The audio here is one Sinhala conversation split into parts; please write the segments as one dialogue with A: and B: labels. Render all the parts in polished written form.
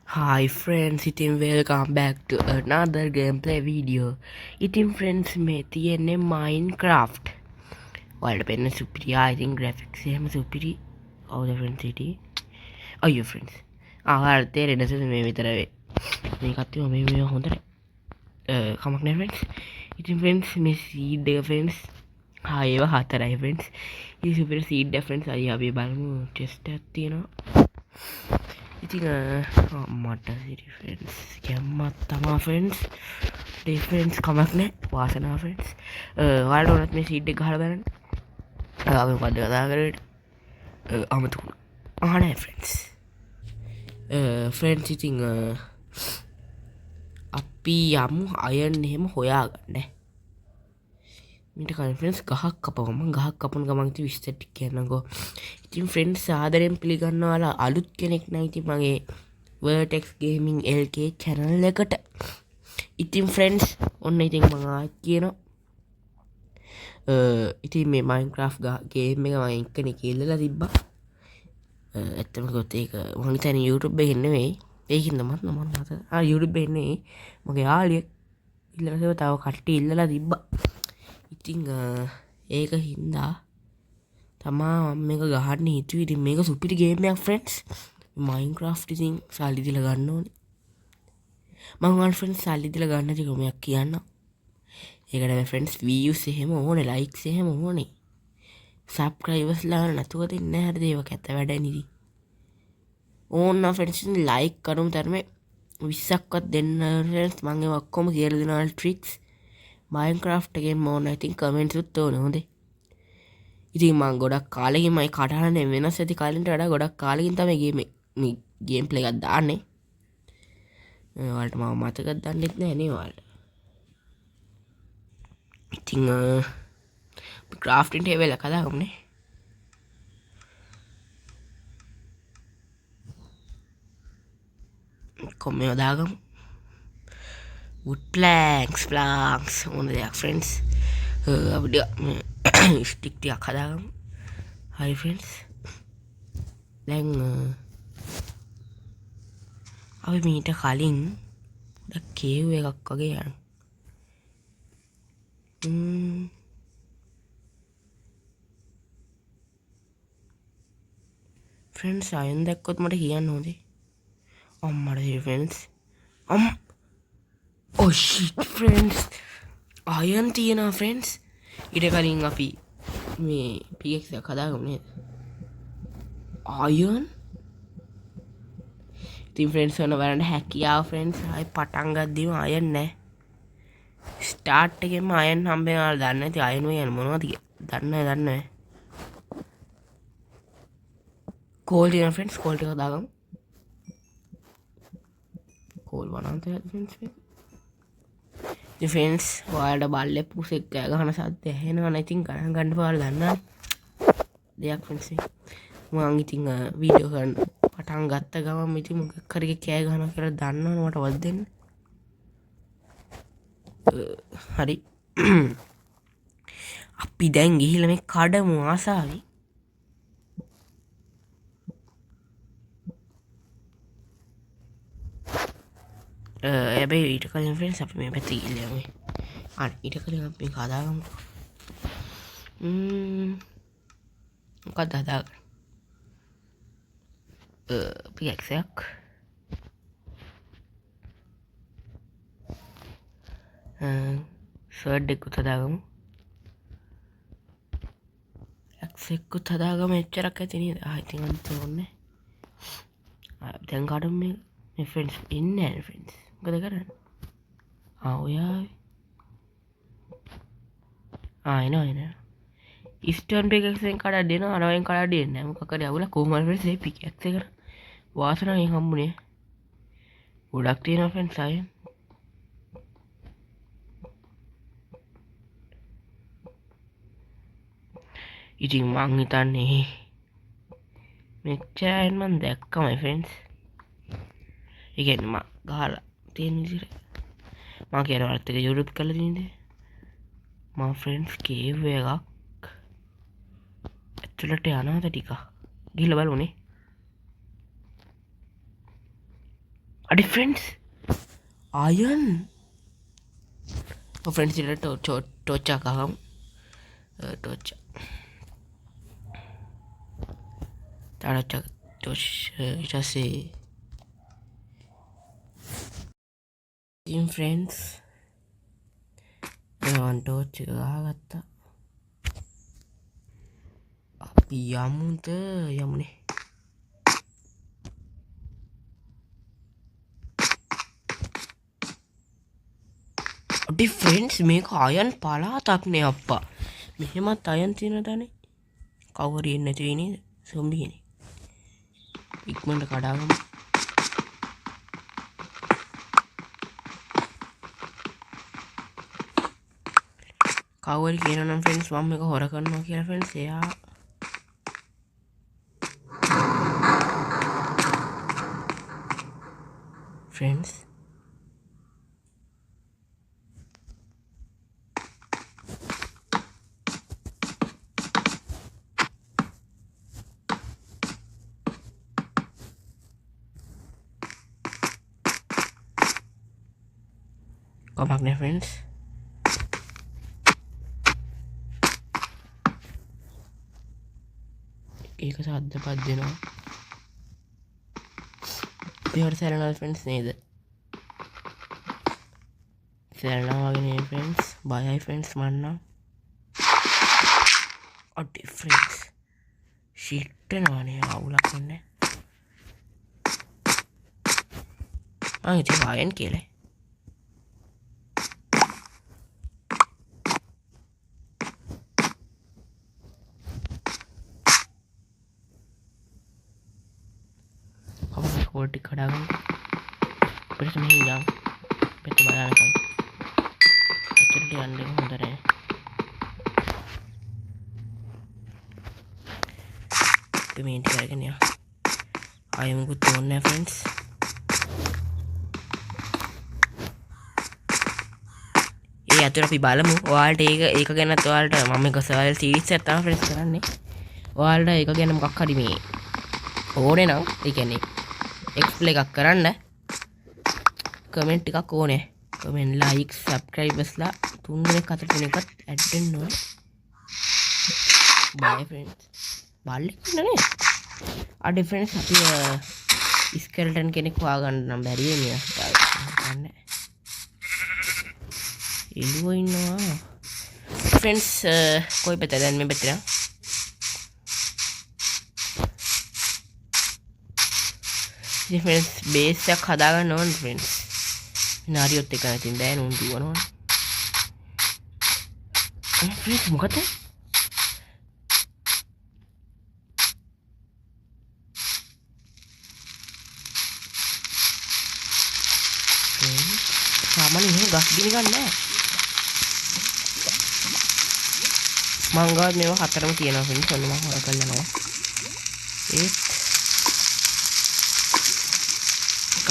A: Hi friends, ඉතින් welcome back to another gameplay video. ඉතින් friends මේ තියෙන්නේ Minecraft. ඔයාලට පෙන්න සුපිරි ඉතින් graphics එහෙම සුපිරි. කවුද friends හිටියේ? අයියෝ friends. ඔයාලට තේරෙන්නේ නැසද මේ විතර වෙයි. මේ කට්ටිය මේ හොඳ නැහැ. කමක් නැහැ friends. ඉතින් friends මේ seed එක friends. ඒව හතරයි friends. ඉතින් සුපිරි seed එක friends. අයියා අපි බලමු test එකක් තියෙනවා. ඉතින් මට ෆෙන්ස් කැම්මත් තමා ෆෙන්ස් ඩිෆෙන්ස් කමක් නෑ වාසනා ෆෙන්ස් වාල්ට ඕනත් මේ සිීඩ්ඩ ගහල බැන පද කතාකරට අමතුකුණ ආනෑ ෆ්‍රෙන්ස් ෆ්‍රෙන්ස් ඉතිං අපි යමු අයන් එහෙම හොයාගන්න මිට කන්ෆරන්ස් ගහක් කපවම ගහක් කපන ගමන්ති විස්තටි කියන්නකෝ ඉතින් ෆ්‍රෙන්ඩ් සාදරයෙන් පිළිගන්නවාලා අලුත් කෙනෙක් නයිති මගේ වර්ටෙක්ස් ගේමින් LK චැනල් එකට ඉතින් ෆ්‍රෙන්ඩ්ස් ඔන්න ඉතින් මඟා කියනවා ඉතින් මේ මයින්ක්‍රාෆ් ගේම එක මයින් කනෙ කියල්ලලා තිබ්බා ඇත්තමකොත් ඒක මහිතන YouTube එන්න වෙයි ඒකින්ද මත් නොමන් මත YouTube එන්නේ මගේ යාලියෙක් ඉල්ලසව තව කට්ටි ඉල්ලලා තිබ්බා ඉතිං ඒක හින්දා තමා මේක ගහන්න හිතුව ඉතින් මේක සුපිරි ගේමයක් ෆ්‍රෙන්ඩ්ස් මයින්ක්‍රාෆ් ඉතින් සල්ලි දිල ගන්න ඕනේ මංවල් ෆ්‍රෙන්ඩ්ස් සල්ලි දිල ගන්න ක්‍රමයක් කියන්න ඒකට ෆ්‍රෙන්ඩ්ස් වීයුස් එහෙම ඕනේ ලයික්ස් එහෙම ඕනේ සබ්ස්ක්‍රයිබර්ස් ලාගෙන නැතුව දෙන්න හැරද ඒවා ඇත්ත වැඩ නිදි ඕන්න ෆ්‍රෙන්ඩ්ස් ලයික් කරුම් තරමේ 20ක්වත් දෙන්න ෆ්‍රෙන්ඩ්ස් මගේ ඔක්කොම කියලා දෙනවා ට්‍රික්ස් මයින්ක්‍රාෆ්ට් එකෙන් ඕන ඉතින් කමෙන්ට්ස් උත් ඕන හොඳේ ඉතින් මං ගොඩක් කාලෙකින් මයි කටහඬ වෙනස් ඇති කාලෙට වඩා ගොඩක් කාලෙකින් තමයි මේ ගේම් ප්ලේ එකක් දාන්නේ ඔයාලට මම මතකත් දන්නෙත් නෑ නේ ඔයාලට ඉතින් ක්‍රාෆ්ටින් ටේබල් එක හදාගමුනේ කොම්මේ දාගමු wood planks ඕන දෙයක් ෆ්‍රෙන්ඩ්ස් අපිට ස්ටික් ටිකක් හදාගමු හරි ෆ්‍රෙන්ඩ්ස් දැන් අපි මීට කලින් කේව් එකක් වගේ යන්න ෆ්‍රෙන්ඩ්ස් අයන් දැක්කොත් මට කියන්න හොඳේ අම්මට ෆ්‍රෙන්ඩ්ස් oh shit friends අයන් තියෙනවා ෆ්‍රෙන්ඩ්ස් ඊට කලින් අපි මේ PX එක හදාගමු නේද අයන් ඉතින් ෆ්‍රෙන්ඩ්ස් ඔන්න බලන්න හැකියාව ෆ්‍රෙන්ඩ්ස් ආයි පටන් ගද්දිම අයන් නැහැ ස්ටාර්ට් එකෙන්ම අයන් හම්බෙනවා දන්නේ නැති අයන් වෙන මොනවද කියලා දන්නේ කෝල් තියෙනවා ෆ්‍රෙන්ඩ්ස් කෝල් ටික දාගමු කෝල් වනාන්තය ෆ්‍රෙන්ඩ්ස් ෆෙන්ස් ඔයාලට බල්ලෙ පුසෙක් කෑ ගහන සද්ද ඇහෙනවා නම් ඉතින් ගණන් ගන්න ඔයාලා දන්නා දෙයක් ෆ්‍රෙන්ඩ්ස් මම ඉතින් වීඩියෝ කරන්න පටන් ගත්ත ගමන් ඉතින් මොකක් හරි කෑ ගහනවා කියලා දන්නවනේ මට වද දෙන්න හරි අපි දැන් ගිහිල්ලා මේ කඩමු ආසාවි හැබැයි ඊට කලින් ෆ්‍රෙන්ඩ්ස් අපි මේ පැත්තේ ගිහිල්ලා යමු ඊට කලින් අපි මේක හදාගමු මොකක්ද හදාගන්න PX එකක් ස්වර්ඩ් එකකුත් හදාගමු X එකකුත් හදාගමු එච්චරක් ඇති නේද ඉතින් අනිත් ඕනේ දැන් කඩමු මේ ෆ්‍රෙන්ඩ්ස් ඉන්නේ නැහැ ෆ්‍රෙන්ඩ්ස් මොකද කරන්නේ ඔයා එනවා ඉස්ටර්න් පිකක්සෙන් කඩා දෙනවා අරවෙන් කඩා දෙන්නේ නැහැ මොකක් හරි අවුල කොහොම හරි ෆ්‍රෙන්ඩ්ස් මේ පිකක්ස් එක වාසනාවෙන් හම්බුනේ ගොඩක් තියෙනවා ෆ්‍රෙන්ඩ්ස් අයන් ඉතින් මං හිතන්නේ මෙච්චරෙන් මං දැක්කමයි ෆ්‍රෙන්ඩ්ස් ඒ කියන්නේ මං ගහලා තියෙන විදිහට මං කියන වලත් එක YouTube කරලා තියෙන්නේ මම ෆ්‍රෙන්ඩ්ස් කේව් එකක් ඇතුළට යනවාද ටිකක් ගිහිල්ලා බලමුනේ අඩි ෆ්‍රෙන්ඩ්ස් අයන් ෆ්‍රෙන්ඩ්ස් ඉට ටෝච්චා කහම් ටෝච්ච තාරච්චා ටෝෂ් ඉටසේ ඉම් ෆ්‍රෙන්ඩ්ස් ටෝච්ච ගහගත්තා අපි යමුද යමුණේ අඩි ෆ්‍රෙන්ඩ්ස් මේක අයන් පලාතක්නේ අප්පා මෙහෙමත් අයන් තියෙන තනේ කවරියෙන් නැතිවෙනේ සොම්බිගෙන ඉක්මට කඩාගම කවරි කියනම් ෆ්‍රෙන්ඩ්ස් මම එක හොර කරනවා කියලා ෆ්‍රෙන්ඩ්ස් එයා ෆ්‍රෙන්ඩ්ස් කමක් නෑ ෆ්‍රෙන්ඩ්ස් ඒක සද්ද පත් දෙනවා පිහට සැරනල් ෆ්‍රෙන්ඩ්ස් නේද සැරනා වගේ ෆ්‍රෙන්ඩ්ස් බයයි ෆ්‍රෙන්ඩ්ස් මන්නම් අඩි ෆ්‍රෙන්ඩ්ස් ශිට්ටනවානේ අවුලක් වෙන්න ඉති වායන් කියලේ टी खड़ा फिर से नहीं जाऊँ फिर तो बाजार निकल चल अंडे को उधर है पेमेंट करके नहीं आए मुझको तोड़ना है फ्रेंड्स ये या तो अभी बालम वाल्ट एक अगेन तो वाल्ट मम्मी को सवाल सीरीज से था फ्रेंड्स करने वाल्ट एक अगेन हम कखरी में ओने ना ठीक है नहीं एक्सप्ले එකක් කරන්න කමෙන්ට් ටිකක් ඕනේ කමෙන්ට් ලයික් සබ්ස්ක්‍රයිබර්ස්ලා 3 දෙනෙක් 4 දෙනෙක්වත් ඇඩ් වෙන්න ඕනේ බයි ෆ්‍රෙන්ඩ්ස් බල්ලෙක් නේ අඩේ ෆ්‍රෙන්ඩ්ස් අපි ස්කෙල්ටන් කෙනෙක් හොයාගන්න නම් බැරි වෙන්නේ ගන්න එළුව ඉන්නවා ෆ්‍රෙන්ඩ්ස් කොයි පැත්තද දැන් මේ පැත්තට फ्रेंड्स बेस से खदागा नॉन फ्रेंड्स नारी होते का चिंता है नॉन दुआ नॉन फ्रेंड्स मुकत है सामान ये गस भी निकालना है मंगल में वो खतर में तीन फ्रेंड्स सोने में हमारा कर लेना है एक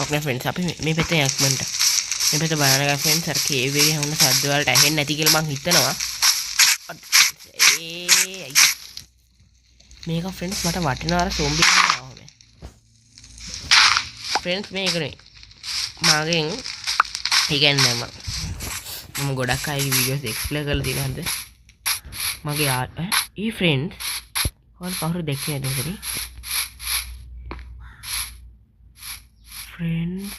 A: अपने फ्रेंड्स आप मैं पता है एक मिनट मैं पता बनाने का फ्रेंड्स सर के वे हमने साथ वाला टाइम नहीं के लिए मांग हिटना ना मेरा फ्रेंड्स मटा वाटना वाला सोम्बी ना हमें फ्रेंड्स मैं एक नहीं मांगे ठीक है ना हम गोड़ा का एक वीडियो से एक्सप्लेन कर देना है मांगे यार ये फ्रेंड्स और कहाँ देखते हैं दूसरी फ्रेंड्स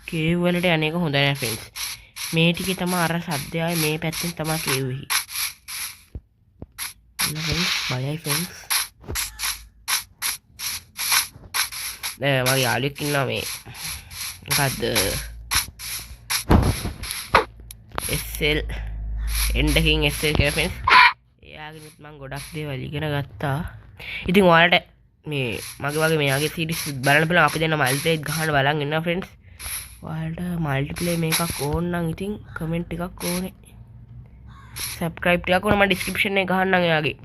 A: केव වලට අනේක හොඳ නෑ ෆ්‍රෙන්ඩ්ස් මේ ටිකේ තමයි අර සද්දයයි මේ පැත්තෙන් තමයි केव වෙහි ෆ්‍රෙන්ඩ්ස් බයයි ෆ්‍රෙන්ඩ්ස් දැන් මගේ යාළුවෙක් ඉන්නවා මේ මොකද්ද SL එන්ඩකින් SL කියලා ෆ්‍රෙන්ඩ්ස් එයාගෙනුත් මම ගොඩක් දේවල් ඉගෙන ගත්තා ඉතින් ඔයාලට මේ මගේ වගේ මෙයාගේ සීරීස් බලන්න බලන්න අපි දෙන්න මල්ටිප්ලේ ගහන්න බලන් ඉන්නවා ෆ්‍රෙන්ඩ්ස් ඔයාලට මල්ටිප්ලේ මේකක් ඕන නම් ඉතින් කමෙන්ට් එකක් ඕනේ සබ්ස්ක්‍රයිබ් ටිකක් ඕන මම ඩිස්ක්‍රිප්ෂන් එකේ ගහන්නම් එයාගේ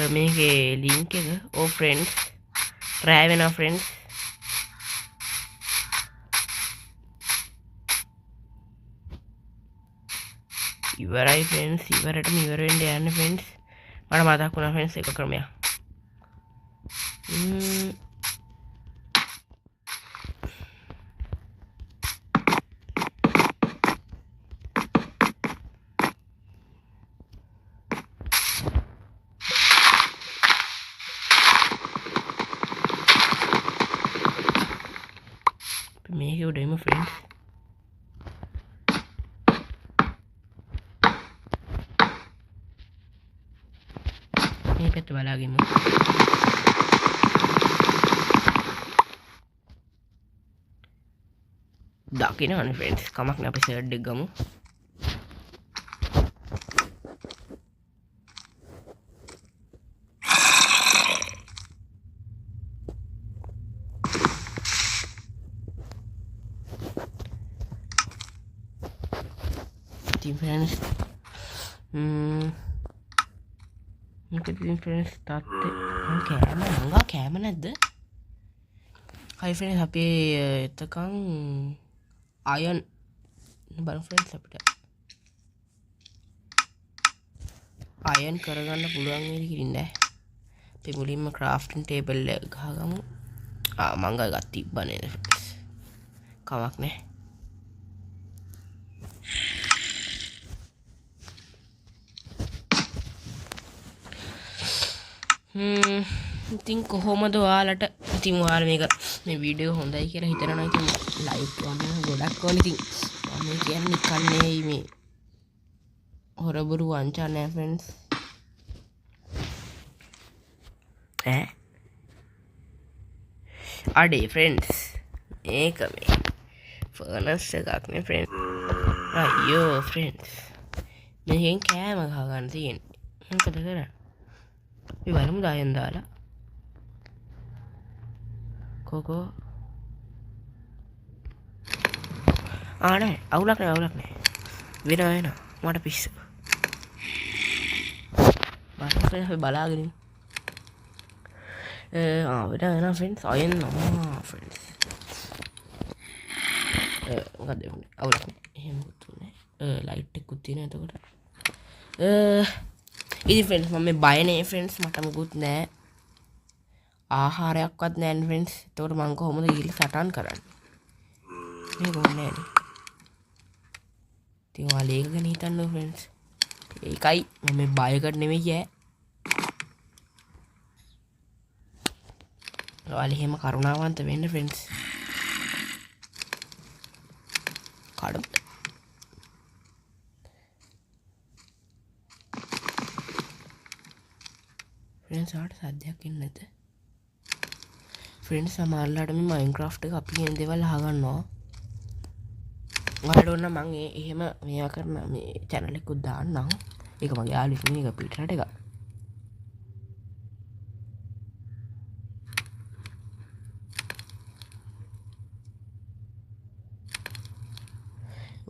A: මේකේ ලින්ක් එක ඕ ෆ්‍රෙන්ඩ්ස් try වෙනවා ෆ්‍රෙන්ඩ්ස් ඉවරයි ෆ්‍රෙන්ඩ්ස් ඉවරටම ඉවර වෙන්න යන්න ෆ්‍රෙන්ඩ්ස් මට මතක් වුණා ෆ්‍රෙන්ඩ්ස් එක ක්‍රමයක් මේක උඩ එමු ෆ්‍රෙන්ඩ්ස්. මේ පැත්ත බලාගෙමු. දකින්නවනේ ෆ්‍රෙන්ඩ්ස්. කමක් නෑ අපි සර්ඩ් එක ගමු. Friends, friends කෑම නැද්ද? හයි ෆ්‍රෙන්ඩ්ස් අපි එතකන් අයන් බලමු ෆ්‍රෙන්ඩ්ස් අපිට අයන් කරගන්න පුළුවන් වේද කියලා. අපි මුලින්ම ක්‍රාෆ්ටින් ටේබල් එක ගහගමු. මං ගා තිබ්බා නේද ෆ්‍රෙන්ඩ්ස්. කමක් නෑ. ඉතින් කොහොමද ඔයාලට ඉතින් ඔයාලා මේ වීඩියෝ හොඳයි කියලා හිතනවා ඉතින් ලයික් කරන්න ගොඩක් ඕන. ඉතින් මම කියන්නේ නිකන් නෙවෙයි මේ හොරබුරු වංචා නෑ ෆ්‍රෙන්ඩ්ස්. අඩේ ෆ්‍රෙන්ඩ්ස් මේක මේ ෆර්නස් එකක් නේ ෆ්‍රෙන්ඩ්ස්. අයියෝ ෆ්‍රෙන්ඩ්ස් මේකෙන් කෑම ගහගන්න තියෙන්නේ. මොකද කරන්නේ? අපි බලමු දායන් දාලා කොකෝ නෑ අවුලක් නෑ වෙනවා මට පිස්සු බලන්න අපි බලාගෙන වෙනවා ෆ්‍රෙන්ඩ්ස් අයන් ෆ්‍රෙන්ඩ්ස් මොකද අවුලක් නෑ එහෙම තුනේ ලයිට් එකකුත් තියෙනවා එතකොට ඉතින් ෆ්‍රෙන්ඩ්ස් මම බය නේ ෆ්‍රෙන්ඩ්ස් මට මොකුත් නෑ ආහාරයක්වත් නෑ නේ ෆ්‍රෙන්ඩ්ස්. ඒතකොට මං කොහොමද ගිහලා සටන් කරන්නේ? මේක ඕනේ නෑනේ. ඉතින් ඔයාලා ඒක ගැන හිතන්න ෆ්‍රෙන්ඩ්ස්. ඒකයි මම බයකට නෙමෙයි ඈ. ඔයාලා එහෙම කරුණාවන්ත වෙන්න ෆ්‍රෙන්ඩ්ස්. කඩමු. ෆ්‍රෙන්ඩ්ස් ආට සද්දයක් එන්නේ නැත. ෆ්‍රෙන්ඩ්ස් සමහරලාට මේ මයින්ක්‍රාෆ්ට් එක අපි කියන දේවල් අහගන්නවා. ඔයාලට ඕන මම එහෙම මෙයා කරන මේ channel එකකුත් දාන්නම්. ඒක මගේ යාළුවෙක් මේක පිටරට එක.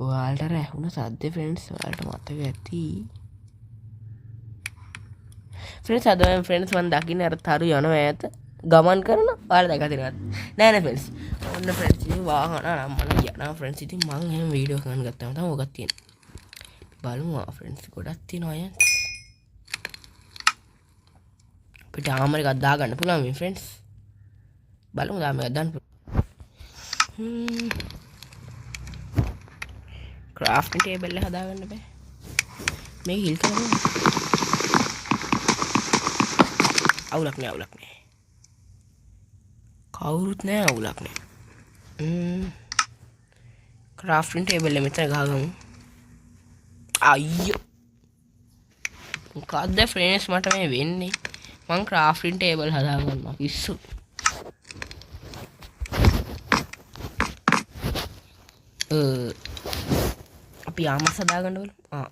A: ඔයාලට ඇහුණ සද්ද ෆ්‍රෙන්ඩ්ස් ඔයාලට මතක ඇති. ෆ්‍රෙන්ඩ්ස් අද ෆ්‍රෙන්ඩ්ස් මම දකින්න අර තරු යනවා ඈත ගමන් කරන ඔයාලා දැකලා තියෙනවද? නෑ ෆ්‍රෙන්ඩ්ස්. ඔන්න ෆ්‍රෙන්ඩ්ස් ඉතින් වාහන නම් මම යනවා ෆ්‍රෙන්ඩ්ස්. ඉතින් මම එහෙම වීඩියෝ කරන්න ගත්තාම තමයි ඔකක් තියෙන්නේ. බලමු ෆ්‍රෙන්ඩ්ස් ගොඩක් තියෙනවා අයන්. අපිට ආමර එකක් දාගන්න පුළුවන් මේ ෆ්‍රෙන්ඩ්ස්. බලමු දාම එකක් දාන්න. ක්‍රාෆ්ටින් ටේබල් එක හදාගන්න බෑ. මේක හිල් කරමු. අවුලක් නෑ. කවුරුත් නෑ අවුලක් නෑ. ක්‍රාෆ්ටින් ටේබල් එක මෙතන ගහගමු. අයියෝ. මොකද්ද ෆ්‍රෙන්ඩ්ස් මට මේ වෙන්නේ? මං ක්‍රාෆ්ටින් ටේබල් හදාගන්නවා පිස්සු. අපි ආමස් හදාගන්න බලමු.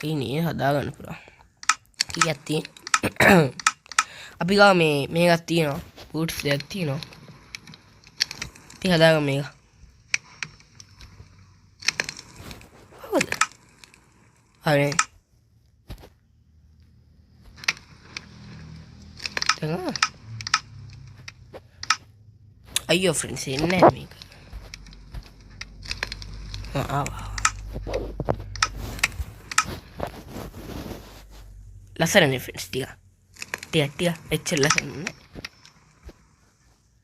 A: කයිනේ හදාගන්න පුළුවන්. කීයක් තියෙන්නේ? අපි ගාව මේකක් තියෙනවා. බූට්ස් දෙකක් තියෙනවා. ඉතින් හදාගමු මේක. හොඳ. හරි. දැන් අයියෝ ෆ්‍රෙන්ඩ්ස් එන්නේ නැහැ මේක. ලස්සනනේ ෆ්‍රෙන්ඩ්ස් ටික එච්චර ලස්සන නෑ.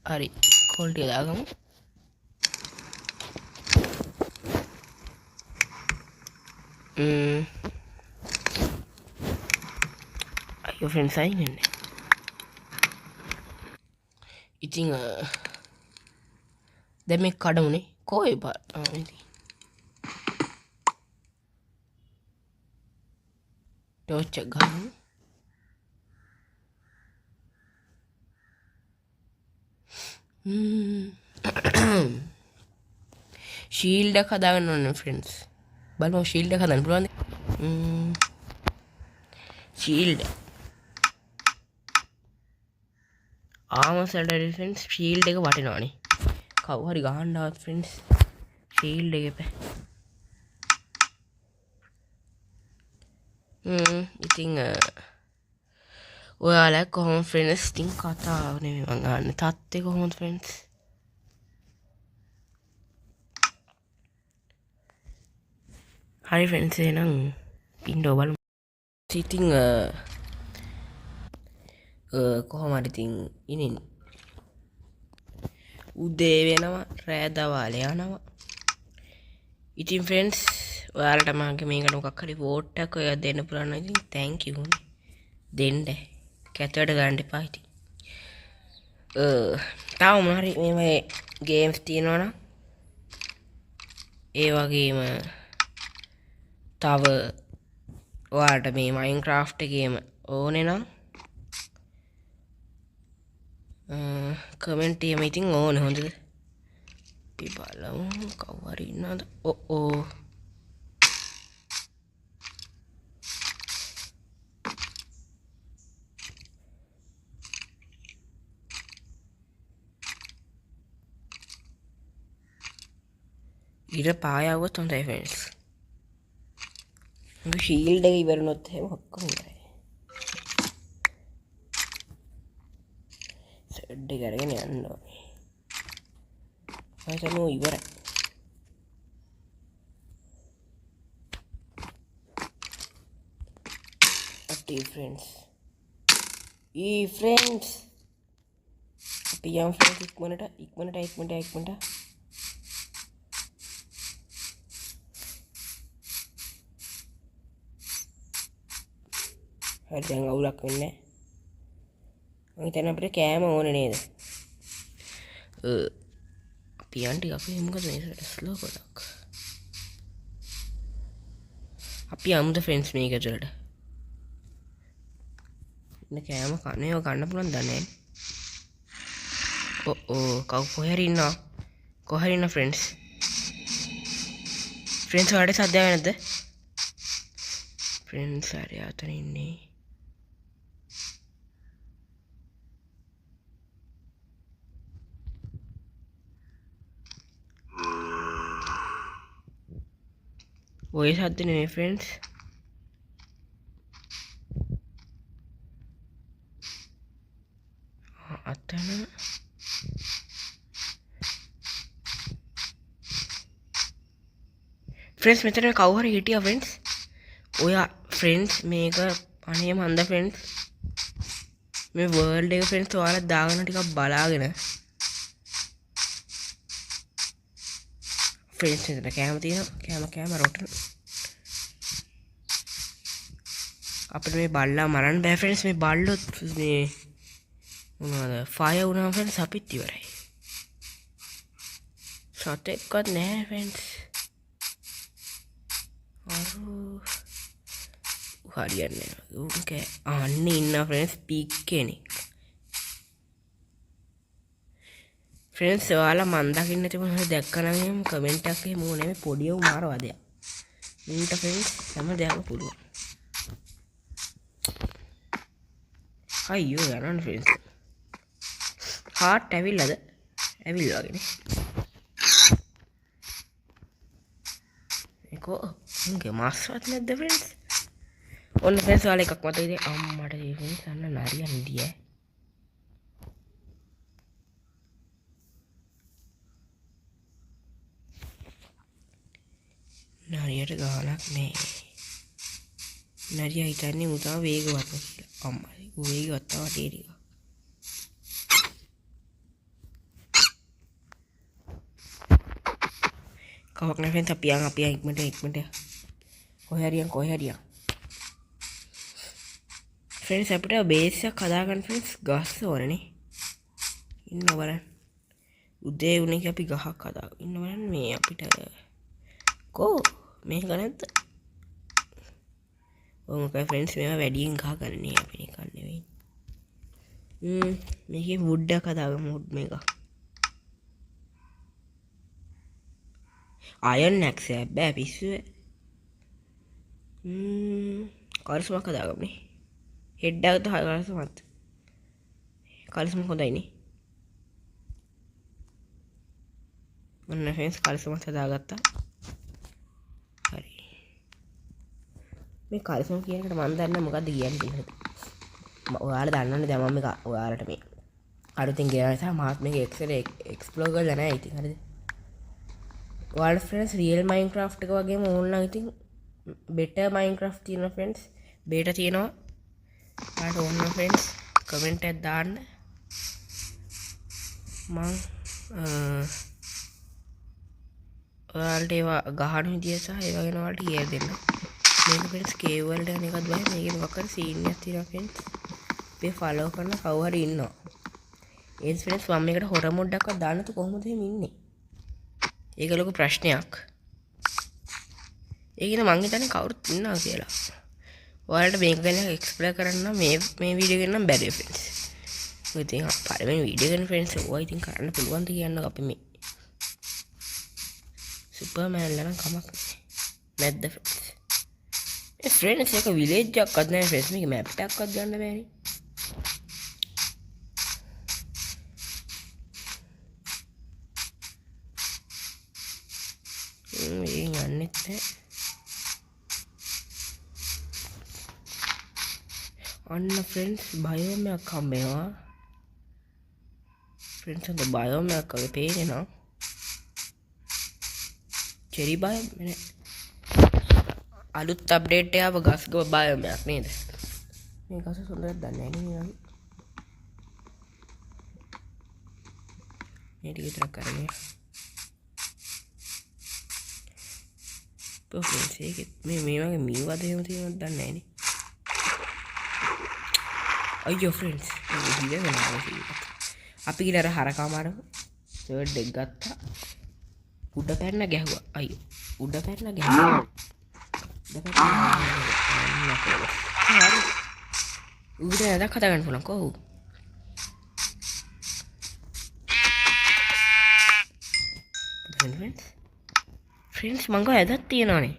A: හරි කෝල් ටික දාගමු. අයියෝ ෆ්‍රෙන්ඩ්ස් අයින් වෙන්නේ. ඉතින් දැන් මේ කඩමුනේ කොයි බා ටෝච් එක ගන්න. ශීල්ඩ් එක හදාගන්න ඕනේ ෆ්‍රෙන්ඩ්ස්. බලමු ශීල්ඩ් එක හදන්න පුළුවන්ද? ශීල්ඩ් ආමසල්ට ෆ්‍රෙන්ඩ්ස් ශීල්ඩ් එක වටිනවනේ. කවුරු හරි ගහන්න ආවත් ෆ්‍රෙන්ඩ්ස් ශීල්ඩ් එක එපා. ඉතින් ඔයාලා කොහොමද ෆ්‍රෙන්ඩ්ස්? ඉතින් කතාව නෙමෙයි මං අහන්නේ. තත්ත්වය කොහොමද ෆ්‍රෙන්ඩ්ස්? හරි ෆ්‍රෙන්ඩ්ස් එහෙනම් පින්ඩෝ බලමු. ඉතින් කොහොම හරි ඉතින් ඉතින් උදේ වෙනවා රෑ දවල් යනවා. ඉතින් ෆ්‍රෙන්ඩ්ස් ඔයාලට මගේ මේකට මොකක් හරි වෝට් එකක් ඔයා දෙන්න පුළුවන් නම් ඉතින් තෑන්ක් යූ දෙන්න. කැතට ගන්න එපා ඉතින්. තාම මොන හරි මේ ගේම්ස් තියෙනවා නම් ඒ වගේම තව ඔයාලට මේ මයින්ක්‍රාෆ්ට් එකේම ඕනේ නම් කමෙන්ට් එකෙම ඉතින් ඕනේ හොඳද? අපි බලමු කවුරු හරි ඉන්නවද? ඕ ඉර පායාවුවත් හොඳයි ෆ්‍රෙන්ඩ්ස්. මගේ ෂීල්ඩ් එක ඉවරනොත් එහෙම ඔක්කොම ඉවරයි. සෙඩ් එක අරගෙන යන්න ඕනේ. හිතමු ඉවරයි. අපි ෆ්‍රෙන්ඩ්ස් අපි යම් ෆ්‍රෙන්ඩ්ස් ඉක්මනට හරි දැන් අවුලක් වෙන්නේ නැහැ. මම හිතන්නේ අපිට කෑම ඕනේ නේද? අපි යන් ටික අපි මොකද මේ ස්ලෝ ගොඩක්. අපි යමුද ෆ්‍රෙන්ඩ්ස් මේක ඇතුළට. ඉන්න කෑම කන්නේ ගන්න පුළුවන් දන්නේ නැහැ. කවු කොහේ ඉන්නවා ෆ්‍රෙන්ඩ්ස්. ෆ්‍රෙන්ඩ්ස් ඔයාලට සද්දයක් නැද්ද? ෆ්‍රෙන්ඩ්ස් හරි අතන ඉන්නේ. ඔය සද්ද නෙමෙයි ෆ්‍රෙන්ඩ්ස්. අතන ෆ්‍රෙන්ඩ්ස් මෙතන කවුරු හරි හිටියා ෆ්‍රෙන්ඩ්ස්. ඔයා ෆ්‍රෙන්ඩ්ස් මේක අනේ මන්ද ෆ්‍රෙන්ඩ්ස් මේ වර්ල්ඩ් එක ෆ්‍රෙන්ඩ්ස් ඔයාලා දාගෙන ටිකක් බලාගෙන ෆ්‍රෙන්ඩ්ස් මෙතන කැම තියෙනවා කැම රොටන අපිට මේ බල්ලා මරන්න බෑ ෆ්‍රෙන්ඩ්ස්. මේ බල්ලොත් මේ මොනවද ෆයර් වුණාම ෆ්‍රෙන්ඩ්ස් අපිත් ඉවරයි. සතෙක්වත් නැහැ ෆ්‍රෙන්ඩ්ස්. හරියන්නේ නැහැ. අන්න ඉන්න ෆ්‍රෙන්ඩ්ස් පීක් කෙනෙක්. ෆ්‍රෙන්ඩ්ස් ඔයාලා මන් දකින්න තිබුණ හරි දැක්කනම් එහෙම කමෙන්ට් එකක් එහෙම ඕනේ මේ පොඩි උ මාරවදයක්. මින්ට ෆ්‍රෙන්ඩ්ස් හැම දෙයක්ම පුළුවන්. අයියෝ යනවනේ ෆ්‍රෙන්ඩ්ස්. හාට් ඇවිල්ලාද? ඇවිල්ලා වගේනේ. ඒකෝ මුගේ මාස්වත් නැද්ද ෆ්‍රෙන්ඩ්ස්? ඔන්න ෆ්‍රෙන්ඩ්ස් ඔයාලා එකක් මතක ඉතින් අම්මට ෆ්‍රෙන්ඩ්ස් අන්න නරියන් ඉදියේ. නරියට ගානක් නෑ. නරියා හිතන්නේ මු තම වේගවත් කියලා. අම්මා ඌ වේගවත් තව ටික. කවක් නෑ ෆ්‍රෙන්ඩ්ස් අපි යන් ඉක්මනට. කොහේ හරියන්. ෆ්‍රෙන්ඩ්ස් අපිට බේස් එකක් හදාගන්න ෆ්‍රෙන්ඩ්ස් ගස් ඕනනේ. ඉන්න බලන්න. උදේ වුණේ අපි ගහක් හදාගෙන ඉන්නවනේ මේ අපිට කෝ මේක නැද්ද? ඔව් ෆ්‍රෙන්ඩ්ස් මේවා වැඩියෙන් ගහ ගන්නනේ අපි නිකන් නෙවෙයි. මේකේ වුඩ් එක හදාගමු වුඩ් මේක. අයන් නැක්ස් බෑ පිස්සුවේ. කල්ස්මක් හදාගමුනේ. හෙඩ් එක තහ කල්ස්මත්. කල්ස්ම හොඳයිනේ. ඔන්න ෆ්‍රෙන්ඩ්ස් කල්ස්මත් හදාගත්තා. හරි. මේ කල්ස්ම කියන එකට මම දන්නේ මොකද්ද කියන්නේ කියලා. ඔයාලා දන්නවනේ දැන් මම මේක ඔයාලට මේ අලුතින් ගෙනා නිසා මාත් මේක එක්ස්ප්ලෝර් කරලා නැහැ ඉතින් හරිද? ඔයාලා ෆ්‍රෙන්ඩ්ස් රියල් මයින්ක්‍රාෆ්ට් එක වගේම ඕන නම් ඉතින් බෙටර් මයින්ක්‍රාෆ්ට් තියෙනවා ෆ්‍රෙන්ඩ්ස්. බේටා තියෙනවා. ඔයාලට ඕන නම් ෆ්‍රෙන්ඩ්ස් කමෙන්ට් එකක් දාන්න. මම ඔයාලට ඒවා ගහන විදිය සහ ඒවා ගැන ඔයාලට කියලා දෙන්න. මේක ෆ්‍රෙන්ඩ්ස් කේව් වලට යන එකත් බෑ. මේකේ මොකක් හරි සීන් එකක් තියෙනවා ෆ්‍රෙන්ඩ්ස්. මේ ෆලෝ කරන කවුරු හරි ඉන්නවා. ඒ ෆ්‍රෙන්ඩ්ස් මම මේකට හොර මොඩ්ඩක්වත් දාන්න තු කොහොමද එහෙම ඉන්නේ? ඒක ලොකු ප්‍රශ්නයක්. ඒකින මං හිතන්නේ කවුරුත් ඉන්නවා කියලා. ඔයාලට මේක ගැන එක්ස්ප්ලෝර් කරන්න මේ වීඩියෝ එක නම් බැරි ෆ්‍රෙන්ඩ්ස්. මොකද ඉතින් පළවෙනි වීඩියෝ එක ෆ්‍රෙන්ඩ්ස් ඔය ඉතින් කරන්න පුළුවන් ද කියන්න අපි මේ සුපර්මෑන් ලා නම් කමක් නැහැ. නැද්ද ෆ්‍රෙන්ඩ්ස්? ඒ ෆ්‍රෙන්ඩ්ස් එක විලේජ් එකක්වත් නැහැ ෆ්‍රෙන්ඩ්ස්. මේක මැප් එකක්වත් ගන්න බෑනේ. මේ යන්නෙත් නැහැ. අන්න ෆ්‍රෙන්ඩ්ස් බයෝම් එකක් හම්බෙනවා. ෆ්‍රෙන්ඩ්ස් අද බයෝම් එකක් වගේ පේන්නේ නා. චෙරි බයෝම් නේ. අලුත් අප්ඩේට් එක ආව ගස් ගෝ බයෝම් එකක් නේද? මේ ගස සොඳක් දන්නේ නැහැ නේ. මේ ටික විතරක් කරන්නේ. ෆ්‍රෙන්ඩ්ස් ඒකෙත් මේ වගේ මීවද එහෙම තියෙනවද දන්නේ නැහැ නේ. අයියෝ ෆ්‍රෙන්ඩ්ස් අපි ගිහලා අර හරකා මාරව සර්ඩ් එක ගත්තා. උඩ පැන්න ගැහුවා. අයියෝ උඩ පැන්න ගැහුවා. උඩ ඇදක් හදා ගන්න පුළුවන් කොහොමද? ෆ්‍රෙන්ඩ්ස් මං ගාව ඇදක් තියෙනවනේ.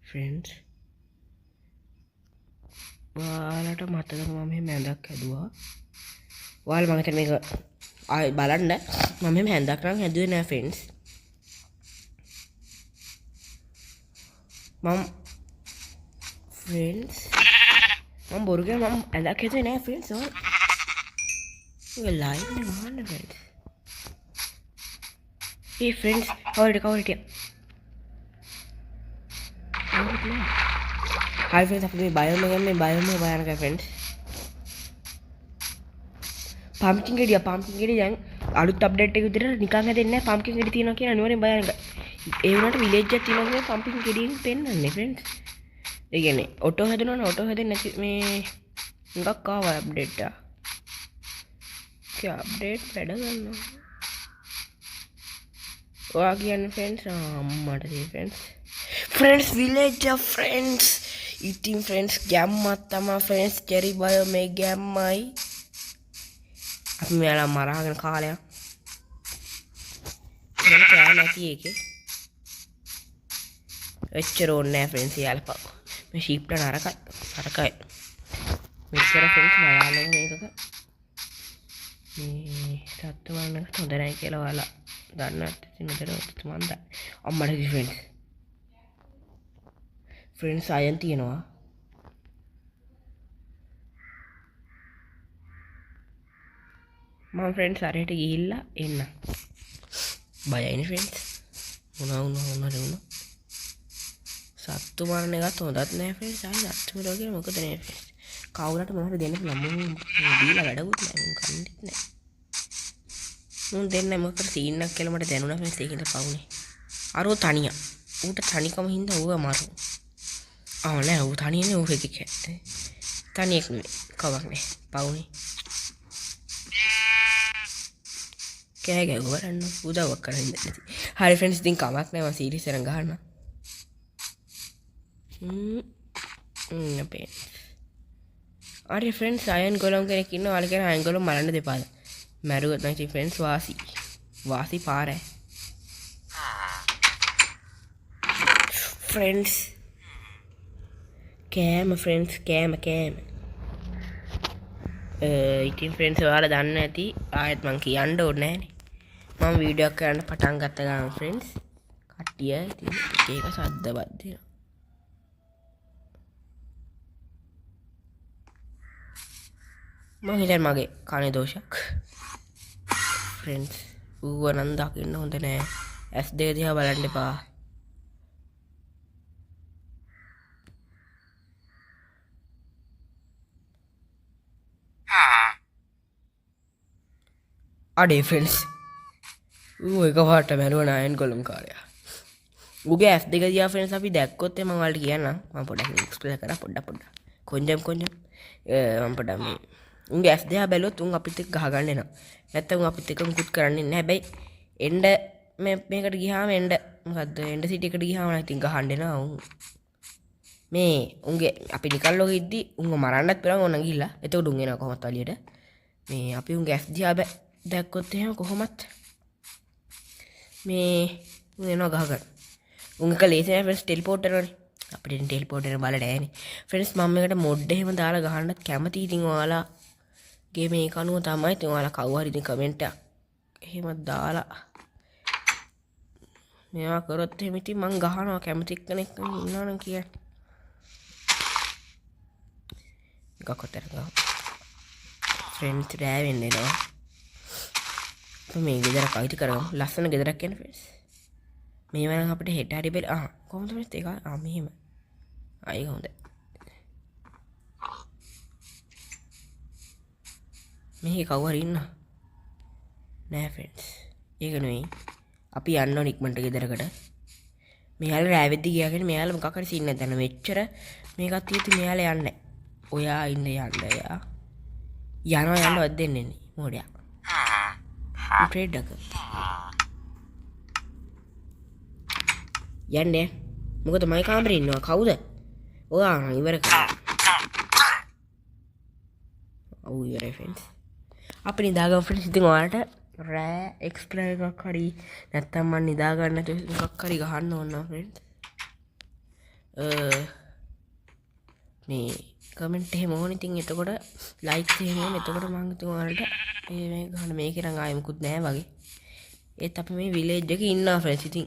A: ෆ්‍රෙන්ඩ්ස් ඔයාලට මතකද මම මෙහෙම ඇඳක් හැදුවා? ඔයාලා මම හිතන්නේ මේක ආයෙ බලන්න. මම මෙහෙම ඇඳක් නම් හැදුවේ නෑ ෆ්‍රෙන්ඩ්ස්. මම බොරු කියලා මම ඇඳක් හැදුවේ නෑ ෆ්‍රෙන්ඩ්ස්. ඔය ලයිව් නේ මහන්න ෆ්‍රෙන්ඩ්ස්. ඒ ෆ්‍රෙන්ඩ්ස් කවුරුට हाय फ्रेंड्स अपने बायो में भयानक है फ्रेंड्स. පම්කින් ගෙඩිය දැන් අලුත් අප්ඩේට් එක විදිහට නිකන් හැදෙන්නේ නැහැ. පම්කින් ගෙඩි තියෙනවා කියන අනිවාර්යෙන් භයානක. ඒ වුණාට විලේජ් එකක් තියෙනවා කියන්නේ පම්කින් ගෙඩියෙන් පෙන්නන්නේ ෆ්‍රෙන්ඩ්ස්. ඒ කියන්නේ ඔටෝ හැදෙනවනේ ඔටෝ හැදෙන්නේ නැති මේ හුඟක් ආවා අප්ඩේට් එක. ඒ අප්ඩේට් වැඩ ගන්නවා. ඔයා කියන්නේ ෆ්‍රෙන්ඩ්ස් අම්මට තියෙන ෆ්‍රෙන්ඩ්ස් විලේජ් එක ෆ්‍රෙන්ඩ්ස්. ඉතින් ෆ්‍රෙන්ඩ්ස් ගැම්මක් තමයි ෆ්‍රෙන්ඩ්ස් චෙරි බයෝ මේ ගැම්මයි. අපි මෙයාලා මරාගෙන කාලයක්. මම කෑ නැති එකේ. එච්චර ඕනේ නැහැ ෆ්‍රෙන්ඩ්ස් යාලපා. මේ ෂීප්ට නරකයි. මෙච්චර ෆ්‍රෙන්ඩ්ස් මරාගෙන මේකක. මේ සත්තු වන්න හොඳ නැහැ කියලා ඔයාලා දන්නත් ඉතින් මෙතන මම දන්නේ. අම්මට ෆ්‍රෙන්ඩ්ස්. ෆ්‍රෙන්ඩ්ස් අයන් තියෙනවා. මම ෆ්‍රෙන්ඩ්ස් අරයට ගිහිල්ලා එන්න. බයයිනේ ෆ්‍රෙන්ඩ්ස්. මොනවා සත්තු මරණ එකත් හොඳත් නෑ ෆ්‍රෙන්ඩ්ස්. ආයි සත්තු මරනවා කියන්නේ මොකද නේ ෆ්‍රෙන්ඩ්ස්. කවුරුහට මොනවද දෙන්න පුළුවන්. මම දීලා වැඩකුත් නෑ. මම කන්නෙත් නෑ. මම දෙන්න මොකද සීන් එකක් කියලා මට දැනුණා ෆ්‍රෙන්ඩ්ස්. ඒකින්ද පවුනේ. අරෝ තනියා. ඌට තනිකම හින්දා ඌව මරු. නෑ ඌ තනියනේ ඌ එකේ කැත්තේ. තනියෙක් නෙවෙයි කවක් නෑ පවුනේ කෑ ගැහුවා රන්න උදව්වක් කරන්න නැති හරි ෆ්‍රෙන්ඩ්ස් ඉතින් කමක් නෑ මම සීරීස් එකක් ගහන්න අපේ අර ෆ්‍රෙන්ඩ්ස් අයන් ගොලම් කෙනෙක් ඉන්නවා ඔයාලා කියන අයන් ගොලම් මරන්න දෙපාද මැරුවොත් නම් ඉතින් ෆ්‍රෙන්ඩ්ස් වාසි පාරයි ෆ්‍රෙන්ඩ්ස් කෑම ෆ්‍රෙන්ඩ්ස් කෑම ඉතින් ෆ්‍රෙන්ඩ්ස් ඔයාලා දන්න ඇති ආයෙත් මං කියන්න ඕනේ නෑනේ මම වීඩියෝ එකක් කරන්න පටන් ගත්ත ගමන් ෆ්‍රෙන්ඩ්ස් කට්ටිය ඉතින් එක සද්ද බද්ද මම හිතන්නේ මගේ කනේ දෝෂයක් ෆ්‍රෙන්ඩ්ස් ඌව නම් දකින්න හොඳ නෑ S2 දිහා බලන්න එපා අඩේ ෆ්‍රෙන්ඩ්ස් ඌ එකපාරට මැරුවා නයන් ගොලම් කාරයා ඌගේ S2 දිහා ෆ්‍රෙන්ඩ්ස් අපි දැක්කොත් මම ඔයාලට කියන්නම් මම පොඩ්ඩක් එක්ස්ප්ලেইন කරා පොඩ්ඩක් කොන්ජම් මම පොඩ්ඩක් මේ උන්ගේ S2 දිහා බැලුවොත් උන් අපිත් එක්ක ගහගන්න එනවා නැත්තම් උන් අපිත් එක්ක මුකුත් කරන්නේ නැහැ හැබැයි එන්න මේකට ගියාම එන්න මොකද්ද එන්න සිටි එකට ගියාම නම් ඉතින් ගහන්න එනවා උන් මේ උන්ගේ අපි නිකන් ලෝකෙ ඉද්දි උන්ව මරන්නත් පුළුවන් ඕන ගිහිල්ලා එතකොට උන් එනවා කොහොමත් එළියට මේ අපි උන්ගේ S දිහා දැක්කොත් එහෙම කොහොමත් මේ උන් එනවා ගහගන්න උන් එක ලේසි නෑ ෆ්‍රෙන්ඩ්ස් ටෙලිපෝට් කරනවානේ අපිට ටෙලිපෝට් කරන බල නෑනේ ෆ්‍රෙන්ඩ්ස් මම මේකට මොඩ් එහෙම දාලා ගහන්නත් කැමතියි ඉතින් ඔයාලා ගේ මේ කනුව තමයි ඉතින් ඔයාලා කවුරු හරි ඉතින් කමෙන්ට් එකක් එහෙම දාලා මේවා කරොත් එහෙම ඉතින් මං ගහනවා කැමති කෙනෙක් ඉන්නවනම් කියන්න එකක් ඔතන ගහමු ෆ්‍රෙන්ඩ්ස් රෑ වෙන්නේ නෝ අපි මේ ගෙදර කයිටි කරමු ලස්සන ගෙදරක් යන ෆ්‍රෙන්ඩ්ස් මේවා නම් අපිට හෙට හරි බැල කොහොමද ෆ්‍රෙන්ඩ්ස් ඒක මෙහෙම අය හොඳයි මේ කවුරු හරි ඉන්නා නෑ ෆ්‍රෙන්ඩ්ස් ඒක නෙවෙයි අපි යන්න ඕන ඉක්මනට ගෙදරකට මෙයාලා රෑ වෙද්දි ගියාගෙන මෙයාලා මොකක් හරි සීන් නැත්නම් මෙච්චර මේකත් තියෙති මෙයාලා යන්නේ ඔයා ඉන්න යන්න යනවත් දෙන්නේ නේ මොඩියා ට්‍රේඩ් එක යන්නේ මොකද මයි කාමරේ ඉන්නවා කවුද ඔයා ඉවර කරා ඔව් ඉවරයි ෆ්‍රෙන්ඩ්ස් අපි නිදාගමු ෆ්‍රෙන්ඩ්ස් ඉතින් ඔයාලට රෑ එක්ස්ප්ලෝර් එකක් හරි නැත්තම් මම නිදා ගන්න නැතුව එකක් හරි ගහන්න ඕන නම් ෆ්‍රෙන්ඩ්ස් මේ කමෙන්ට් එහෙම ඕන ඉතින් එතකොට ලයික්ස් එහෙම ඕන එතකොට මම ඉතින් ඔයාලට මේ ගහන්න මේකේ නම් ආයෙ මුකුත් නැහැ වගේ ඒත් අපි මේ විලේජ් එකේ ඉන්නවා ෆ්‍රෙන්ඩ්ස් ඉතින්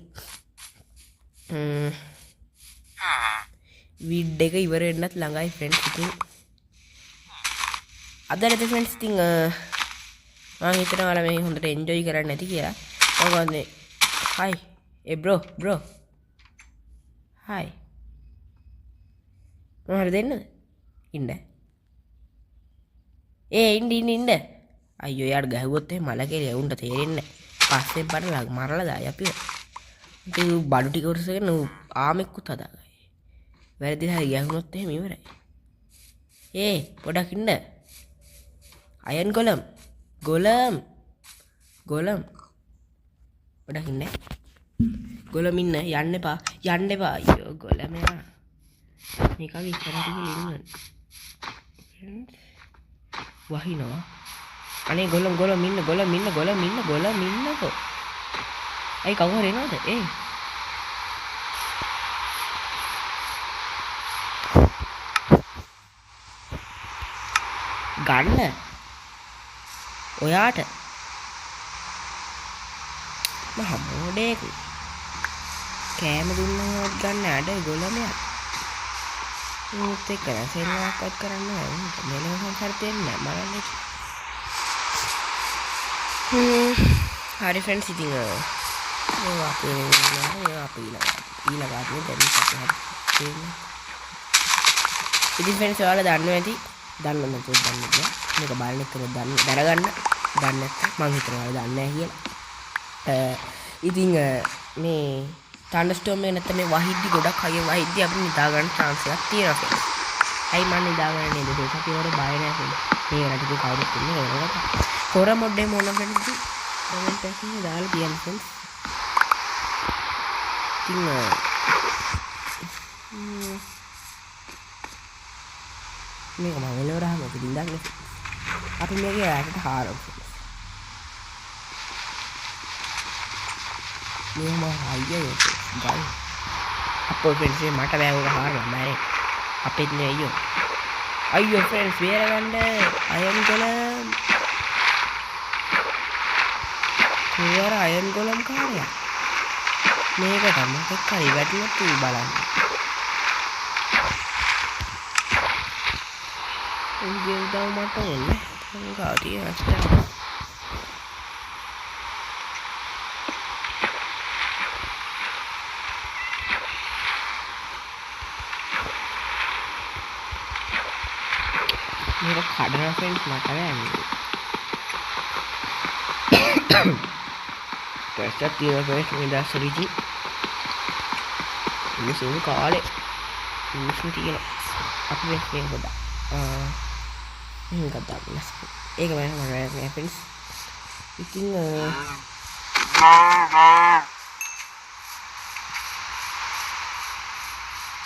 A: විඩ් එක ඉවර වෙන්නත් ළඟයි ෆ්‍රෙන්ඩ්ස් ඉතින් අද රට ෆ්‍රෙන්ඩ්ස් ඉතින් මම හිතනවා ඔයාලා මේ හොඳට එන්ජොයි කරන්න ඇති කියලා මොකද මේ හයි ඒ බ්‍රෝ හයි මොනවද දෙන්නද ඉන්න ඉන්න අයියෝ යාර ගහුවොත් එහෙම මල කෙලිය උන්ට තේරෙන්නේ නැහැ පස්සේ බඩලා මරලා දායි අපිව ඉතින් බඩු ටික උරසගෙන ආමෙක්කුත් හදාගයි වැරදිලා ගියහුනොත් එහෙම ඉවරයි පොඩක් ඉන්න අයන් ගොලම් පොඩක් ඉන්න ගොලම් ඉන්න යන්න එපා අයියෝ ගොලමයා මේකගේ ඉස්සරහට ගිහින් ඉන්න වහිනවා අනේ ගොලම් ඉන්නකෝ අයි කවුරු හරි එනවද ගන්න ඔයාට මහ මොඩේක කෑම දුන්නාවත් ගන්න අඩ ගොලමයා උත් එක්ක සෙල්ලමක්වත් කරන්න බෑ මෙලව සංසාර දෙන්නේ මරන්නේ හරි ෆ්‍රෙන්ඩ්ස් ඉතින් අපි ඊළඟට ඉතින් ෆ්‍රෙන්ඩ්ස් ඔයාලා දන්නවා ඇති දන්න නැතුව දන්නේ මේක බලන්න එක්කම දැනගන්න දන්නේ නැත්නම් මං හිතනවා ඔයාලා දන්නේ නැහැ කියලා ඉතින් මේ තන්ඩර්ස්ටෝම් එක නැත්නම් මේ වහිද්දි ගොඩක් හයිය වහිද්දි අපිට නිදා ගන්න chance එකක් තියෙනවා ෆ්‍රෙන්ඩ්ස් අයි මන් නිදාගන්න නේද ෆ්‍රෙන්ඩ්ස් අපි වල බය නැහැ ෆ්‍රෙන්ඩ්ස් මේ රටේ කවුරුත් ඉන්නේ නේද කොර මොඩේ මොන ෆ්‍රෙන්ඩ්ස් කමෙන්ට් එකකින් දාලා තියන්න ෆ්‍රෙන්ඩ්ස් ඉතින් මේක මම එලවරහම මොකද ඉඳන්නේ අපි මේකේ යාකට හාරමු මේ මම අයියෝ ගයි අපෝ ෆ්‍රෙන්ඩ්ස් මට බෑවක හාරලා බෑ අපෙත් නේ අයියෝ ෆ්‍රෙන්ඩ්ස් බේරගන්න අයන් ගොලම් කුවර අයන් ගොලම් කාර්යය මේක තමයි එක්කයි වැටුනත් බලන්න උන්ගේ උදව් මට ඕනේ මම ගාතිය අස්තර මේක කඩන ෆ්‍රෙන්ඩ්ස් මට බෑනේ ටෙස්ට් තියෙන ෆ්‍රෙන්ඩ්ස් මේ දැස්සරිජි මිනිස්සු කාලේ මිනිස්සු තියෙන අපි මේක හොදා මේක දාන්න ඒක මම නෑ ෆ්‍රෙන්ඩ්ස් ඉතින්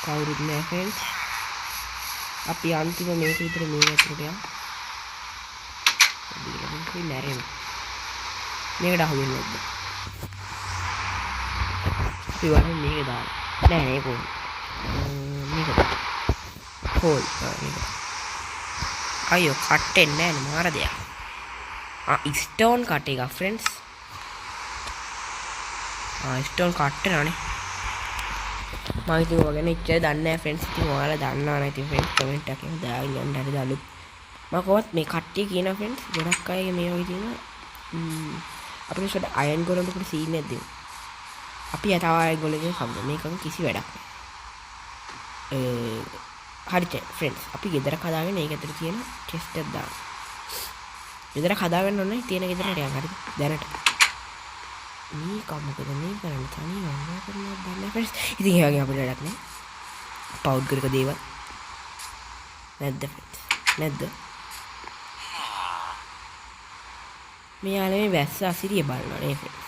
A: කවුරුත් නෑ ෆ්‍රෙන්ඩ්ස් අපි අන්තිම මේක විතර මේ ඇතුළට යමු අපි නෑරෙමු මේකට අහුවෙන්නේ නැද්ද අපි වගේ මේක දාන්න නෑ මේක මේක හොල් මේක අයියෝ කට්ටෙන්නේ නෑනේ මාර දෙයක් ස්ටෝන් කට් එක ෆ්‍රෙන්ඩ්ස් ස්ටෝන් කට්ටනනේ මම ඉතින් ඔය ගැන ඉච්චර දන්නේ නැහැ ෆ්‍රෙන්ඩ්ස් ඉතින් ඔයාලා දන්නවා නම් ඉතින් ෆ්‍රෙන්ඩ්ස් කමෙන්ට් එකකින් දාගෙන යන්න හරි දාලු මම කොහොමත් මේ කට්ටිය කියන ෆ්‍රෙන්ඩ්ස් ගොඩක් අය මේ වගේ තියෙන අපිට ෂොට් අයන් ගොලම් එකට සීන් එකක් දෙමු අපි යතාව අයන් ගොලම් කම්ද මේකම කිසි වැඩක් නැහැ හරිද ෆ්‍රෙන්ඩ්ස් අපි ගෙදර හදාගෙන ඒක ඇතුලේ තියෙන චෙස්ට් එක දාන්න ගෙදර හදාගන්න ඕනේ තියෙන ගෙදරට යන්න හරිද දැනට මේ කම්මකද මේ කරන්නේ තනියම මොනවා කරනවද දන්නේ ෆ්‍රෙන්ඩ්ස් ඉතින් ඒ වගේ අපිට වැඩක් නෑ පෞද්ගලික දේවල් නැද්ද ෆ්‍රෙන්ඩ්ස් නැද්ද මෙයාලා මේ වැස්ස අසිරිය බලනවා නේ ෆ්‍රෙන්ඩ්ස්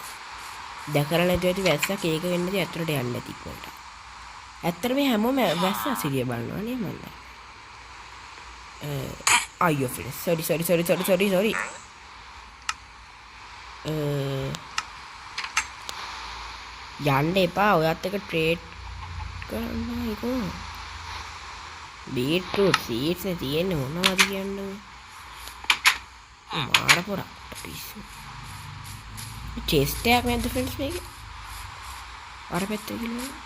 A: දැකලා නැතුව ඇති වැස්සක් ඒක වෙන්නදී ඇතුළට යන්නේ නැති ඉක්මනට ඇත්තට මේ හැමෝම වැස්ස අසිරිය බලනවා නේ මන්ද අයියෝ ෆ්‍රෙන්ඩ්ස් sorry යන්න එපා ඔයත් එක ට්‍රේඩ් කරන්න ඒකෝ බීට්‍රූට් සීඩ්ස් නේ තියෙන්නේ මොනවද කියන්නේ මාර පොරක් පිස්සු චෙස්ට් එකක් නැද්ද ෆ්‍රෙන්ඩ්ස් මේකේ අර පැත්තේ ගිහලා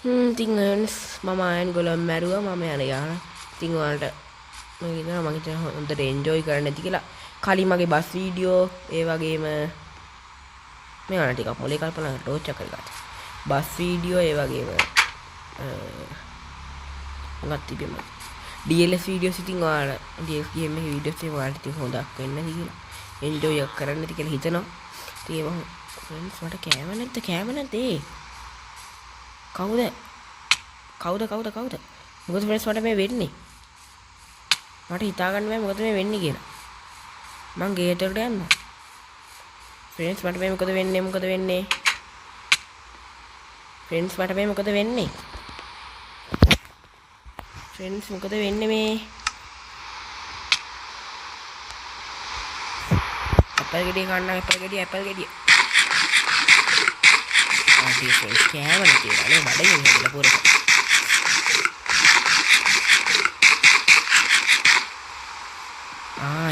A: ඉතින් මම අයන් ගොලම් මැරුවා මම යන ඉතින් ඔයාලට මම හිතනවා හොඳට එන්ජොයි කරන්න ඇති කියලා කලින් මගේ බස් වීඩියෝ ඒ වගේම මේ වල ටිකක් මොලේ කල්පනා ටෝච් එක කරගත්තා බස් වීඩියෝ ඒ වගේම මොකක්ද තිබෙන්නේ DLS වීඩියෝස් ඉතින් ඔයාලා DLS ගේම් එකේ වීඩියෝස් ඒ ඔයාලට ඉතින් හොඳක් වෙන්න ඇති කියලා එන්ජොයි එක කරන්න ඇති කියලා හිතනවා ඉතින් ඒක ෆ්‍රෙන්ඩ්ස් මට කෑම නැද්ද ඒ කවුද මොකද ෆ්‍රෙන්ඩ්ස් මට මේ වෙන්නේ මට හිතා ගන්න බෑ මොකද මේ වෙන්නේ කියලා මං ගේට් එකට යනවා ෆ්‍රෙන්ඩ්ස් මට මේ මොකද වෙන්නේ ෆ්‍රෙන්ඩ්ස් මට මේ මොකද වෙන්නේ ෆ්‍රෙන්ඩ්ස් මොකද වෙන්නේ මේ ඇපල් ගෙඩිය ගන්න ඇපල් ගෙඩිය ආදී ෆ්‍රෙන්ඩ්ස් කෑම නැති ඒවානේ බඩගින්න හදලා පොරක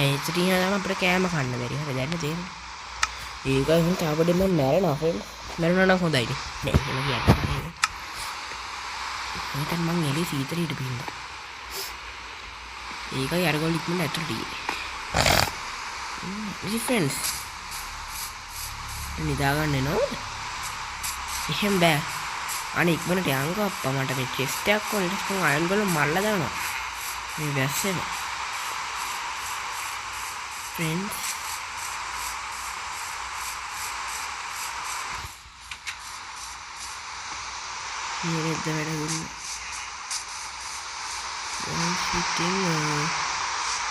A: ඒත්‍රිය නම් අපිට කෑම කන්න බැරි හරි දැන් තේරෙන්නේ ඒකයි මම තාපඩේ මම මැරෙනවා ෆ්‍රෙන්ඩ්ස් මැරුණා නම් හොඳයි නේ නෑ එහෙම කියන්නේ මම එළි සීතල හිට පින්නා ඒකයි අරගොල්ලෝ ඉක්මනට ඇතුළට ගියේ ඉතින් ෆ්‍රෙන්ඩ්ස් නිදා ගන්න නෝද එහෙම බෑ අනේ ඉක්මනට යංගෝ අප්පා මට මේ චෙස්ට් එකක් ඕනේ ඊට පස්සේ අයන් වල මල්ලා දානවා මේ වැස්සෙම ෆ්‍රෙන්ඩ්ස් මේකද වැඩ දුන්නේ ඉතින්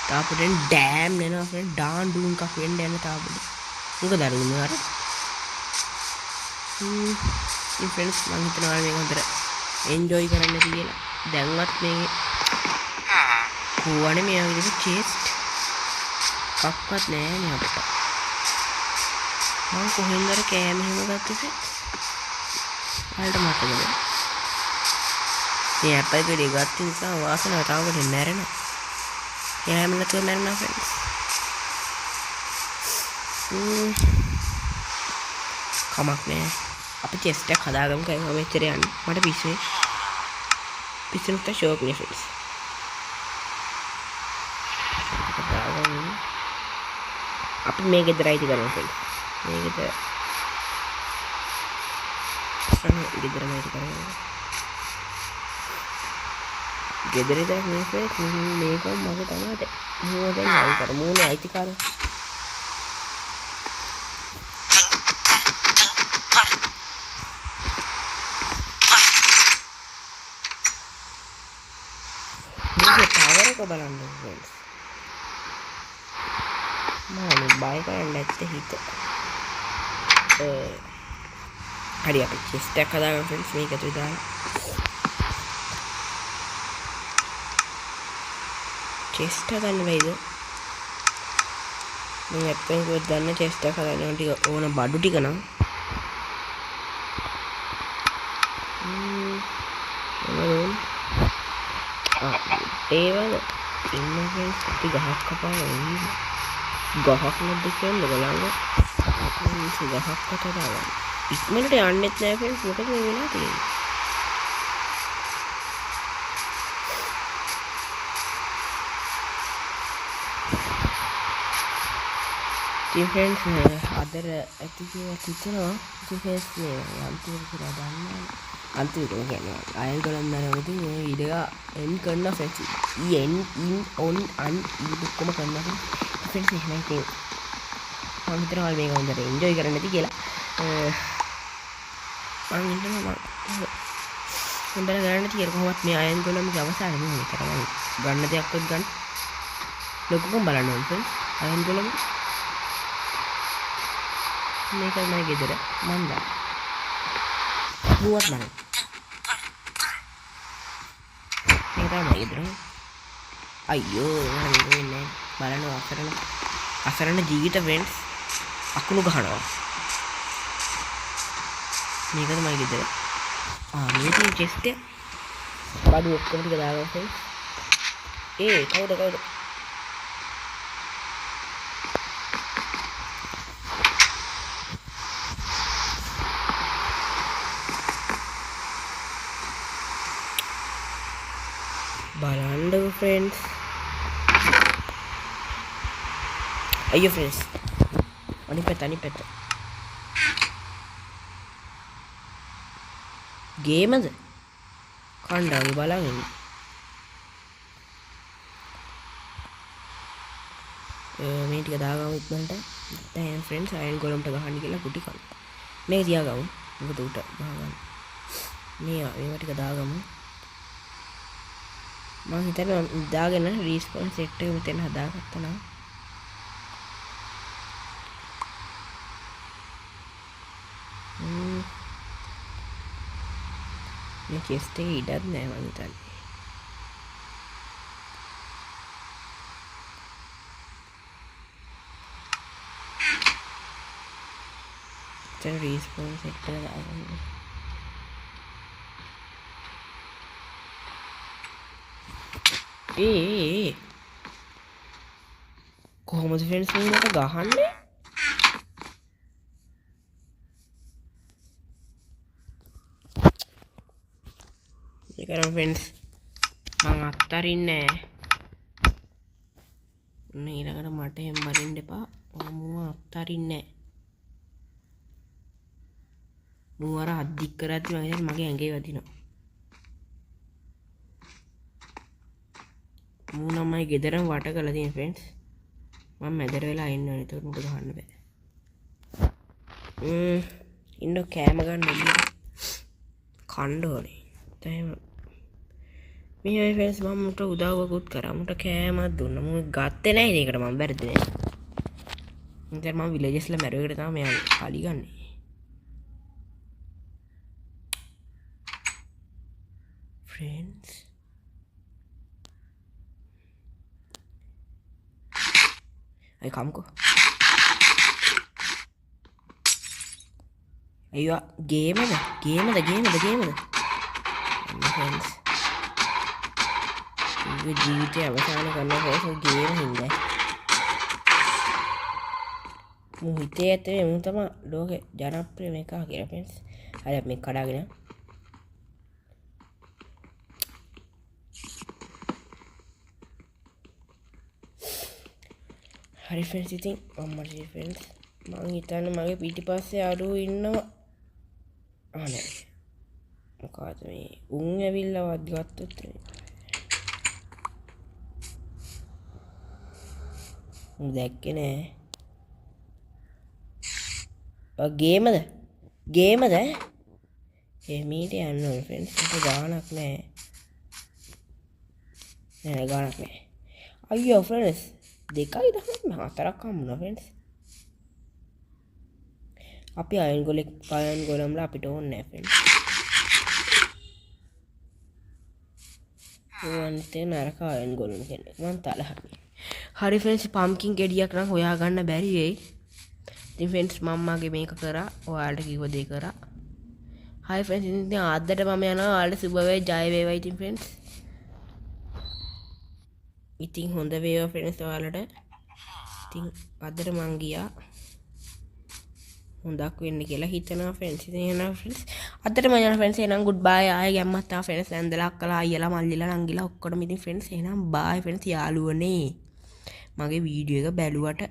A: තාපෙන් ඩෑම් එනවා ෆ්‍රෙන්ඩ් ඩාන් ඩූන් එකක් වෙන්න යන තාපෙට මොකද අරුන්නේ අර ඉතින් ෆ්‍රෙන්ඩ්ස් මම හිතනවා මේක හොඳට එන්ජොයි කරන්න කියලා දැන්වත් මේ කොවනේ මේ වගේ චේස්ට් කක්වත් නෑ නේ අපිට මම කොහෙන්ද අර කෑම එහෙම ගත්තේ ආයෙත් මතකද මේ ඇපල් ගෙඩිය ගත්ත නිසා වාසනාව තාමකට මැරෙනවා කෑම නැතුව මැරෙනවා ෆ්‍රෙන්ඩ්ස් කමක් නෑ අපි චෙස්ට් එකක් හදාගමු කයි මම මෙච්චර යන්නේ මට පිස්සුනුත් ෂෝක් නේ ෆ්‍රෙන්ඩ්ස් අපි මේ ගෙදර අයිති කරමු ෆ්‍රෙන්ඩ්ස් මේ ගෙදර ගෙදරම අයිති කරමු ගෙදර ඉඳන් මේක මේක මගේ තමයි මූණ දැන් අයිති කර මූණ අයිති කර මේක පවර් එක බලන්න ෆ්‍රෙන්ඩ්ස් මම බය කරන්නේ නැත්තේ හිත හරි අපි චෙස්ට් එකක් හදාගමු ෆ්‍රෙන්ඩ්ස් මේක ඇතුලේ දාලා චෙස්ට් හදන්න බැයිද මම ඇත්තටම කිව්වොත් දන්න චෙස්ට් එකක් හදන්න ටික ඕන බඩු ටික නම් ඒවල ඉන්න ෆ්‍රෙන්ඩ්ස් අපි ගහක් කපාලා ඉන්නේ ගහක් නැද්ද කියන්නේ බලන්න ගහක් කට දාගන්න ඉක්මනට යන්නෙත් නෑ ෆ්‍රෙන්ඩ්ස් මොකද මේ වෙලා තියෙන්නේ ඉතින් ෆ්‍රෙන්ඩ්ස් අදර ඇති කියලා හිතනවා ඉතින් ෆ්‍රෙන්ඩ්ස් මේ අන්තිමට කියලා දන්නවා අන්තිමට කියන්නේ අයල් ගලන් නරම ඉතින් මේ වීඩියෝ එන් කරන ෆ්‍රෙන්ඩ්ස් ඉන් ඔන් අන් ඉදුක්කම කරනවා ෆ්‍රෙන්ඩ්ස් එහෙනම් ඉතින් මම හිතනවා මේක හොඳට එන්ජොයි කරන්න ඇති කියලා මම හිතනවා හොඳට ගන්න තියෙන කොහොමත් මේ අයල් ගලන්ගේ අවසානයේ මොකද කරන්නේ ගන්න දෙයක්වත් ගන්න ලොකුකම් බලන්න ඕනේ ෆ්‍රෙන්ඩ්ස් අයල් ගලන් මේක මගේ ගෙදර මන් දා මුවත් මම මේක තමයි ගෙදර අයියෝ මම ඉන්නේ බලන්න අසරණ ජීවිත ෆ්‍රෙන්ඩ්ස් අකුණු ගහනවා මේක තමයි ගෙදර මේක චෙස්ට් එක බඩු ඔක්කොම ටික දාගන්න ෆ්‍රෙන්ඩ්ස් කවුද බලන්නකො ෆ්‍රෙන්ඩ්ස් අයියෝ ෆ්‍රෙන්ඩ්ස් අනිත් පැත්ත ගේමද කණ්ඩායම බලන් ඉන්න මේ ටික දාගමු ඉක්මනට දැන් ෆ්‍රෙන්ඩ්ස් අයන් ගොලම්ට ගහන්න කියලා කුටි කන මේක තියාගමු මොකද උට ගහගන්න මේවා ටික දාගමු මම හිතන්නේ දාගෙන රීස්පෝන් සෙට් එක මෙතන හදාගත්තා නම් මේ චෙස්ට් එකේ ඉඩක් නෑ මම හිතන්නේ දැන් රීස්පෝන් සෙට් එක දාගන්න කොහොමද ෆ්‍රෙන්ඩ්ස් මට ගහන්නේ ඒකරම් ෆ්‍රෙන්ඩ්ස් මම අත්තරින්නේ නෑ ඊළඟට මට එහෙම මරින්න එපා මම අත්තරින්නේ නෑ මම අර අද්දික් කරද්දි මම මගේ ඇඟේ වදිනවා මූණමයි ගෙදරම වට කරලා තියෙන ෆ්‍රෙන්ඩ්ස් මම මැදට වෙලා ඉන්න ඕනේ ඒක උඩ ගහන්න බෑ ඉන්න කෑම ගන්න කන්න ඕනේ දැන් මේ ෆ්‍රෙන්ඩ්ස් මම මුට උදව්වකුත් කරා මුට කෑමක් දුන්නා මම ගත්තේ නැහැ ඒකට මම බැරිද ඉතින් මම විලේජස්ලා මැරුවේකට තමයි මෙයා කලි ගන්නේ ෆ්‍රෙන්ඩ්ස් අය කම්කෝ අයියෝ ගේමද ෆ්‍රෙන්ඩ්ස් ජීවිතය අවසාන කරන්න ෆ්‍රෙන්ඩ්ස් ගේම හින්දා මු හිතේ ඇත්තේ මු තමයි ලෝකේ ජනප්‍රියම එකා කියලා ෆ්‍රෙන්ඩ්ස් හරි අපි මේක කඩාගෙන හරි ෆ්‍රෙන්ඩ්ස් ඉතින් අම්මගේ ෆ්‍රෙන්ඩ්ස් මං හිතන්නේ මගේ පිටිපස්සේ අරුව ඉන්නවා අනේ මොකද මේ උන් ඇවිල්ලා වත් ගත්තොත් උන් දැක්කේ නෑ ගේමද මීට යන්න ඕනේ ෆ්‍රෙන්ඩ්ස් මට ගානක් නෑ ගානක් නෑ අයියෝ ෆ්‍රෙන්ඩ්ස් 2.4ක් හම්බුණා ෆ්‍රෙන්ඩ්ස් අපි අයන් ගොලම්ලා අපිට ඕනේ නෑ ෆ්‍රෙන්ඩ්ස් ඕන්තේ නරක අයන් ගොලම් කෙනෙක් මං තරහයි හරි ෆ්‍රෙන්ඩ්ස් පම්කින් ගෙඩියක් නම් හොයාගන්න බැරි වෙයි ඉතින් ෆ්‍රෙන්ඩ්ස් මම්මාගේ මේක කරා ඔයාලට කිව්ව දේ කරා හයි ෆ්‍රෙන්ඩ්ස් ඉතින් අදට මම යනවා ඔයාලට සුබ වේ ජය වේවා ඉතින් ෆ්‍රෙන්ඩ්ස් ඉතින් හොඳ වේවා ෆ්‍රෙන්ඩ්ස් ඔයාලට ඉතින් අදට මං ගියා හොඳක් වෙන්න කියලා හිතනවා ෆ්‍රෙන්ඩ්ස් ඉතින් එහෙනම් ෆ්‍රෙන්ඩ්ස් අදට මම යනවා ෆ්‍රෙන්ඩ්ස් එහෙනම් ගුඩ් බයි ආයෙ ගැම්මත් තා ෆ්‍රෙන්ඩ්ස් ඇන්දලා අක්කලා අයියලා මල්ලිලා නංගිලා ඔක්කොම ඉතින් ෆ්‍රෙන්ඩ්ස් එහෙනම් බයි ෆ්‍රෙන්ඩ්ස් යාළුවනේ මගේ වීඩියෝ එක බැලුවට